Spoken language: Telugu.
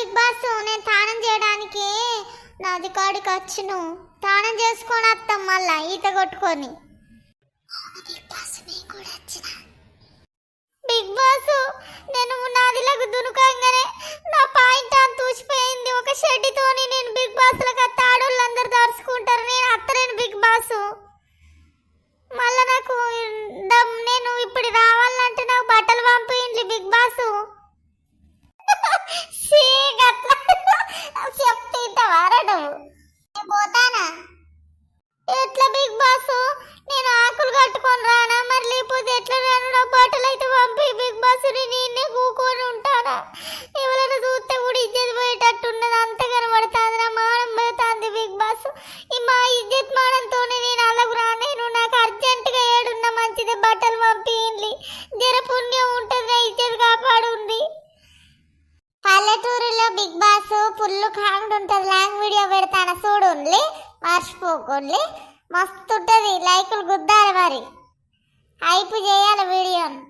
బిగ్ బాస్ నేను తానం చేయడానికి నది కాడికి వచ్చును. తానం చేసుకొని వస్తాం మళ్ళా ఈత కొట్టుకొని. బిగ్ బాస్ నేను కూడా వచ్చిన. బిగ్ బాస్ నేను నదిలోకి దునుకంగానే నా పాయింట్ అంత తూసిపోయింది. ఒక షెడ్డితోని నేను బిగ్ బాస్ లకు తాడోళ్ళందరూ దర్చుకుంటారు. నేను అత్తలేను బిగ్ బాస్. మళ్ళా నాకు నేను ఇప్పుడు రావాలంటే నాకు బట్టలు పంపింది బిగ్ బాస్. చెప్తావారా నువ్వు పోతానా? ఎట్లా బిగ్ బాస్ నేను ఆకులు కట్టుకొని రానా? మరి లేకపోతే ఎట్లా రాను? నా బట్టలు అయితే పంపి బిగ్ బాస్. నేనే కూకొని ఉంటానా? ఎవరైనా చూస్తే కూడా ఇజ్జత్ పోయేటట్టు ఉన్నది. అంత కనబడుతుంది, నా మానం పోతుంది బిగ్ బాస్. ఈ మా ఇజ్జత్ మానంతో నేను అలాగు రానేను. నాకు అర్జెంటుగా ఏడున్నా మంచిది బట్టలు పంపింది. జర పుణ్యం ఉంటుంది, నా ఇజ్జత్ కాపాడుంది. పల్లెటూరులో బిగ్ బాస్ ఫుల్ కామెడీ ఉంటుంది. లాంగ్ వీడియో పెడతాను చూడండి, మర్చిపోకండి. మస్తు ఉంటుంది. లైకులు గుద్దాలి, మరి హైప్ చేయాలి వీడియోని.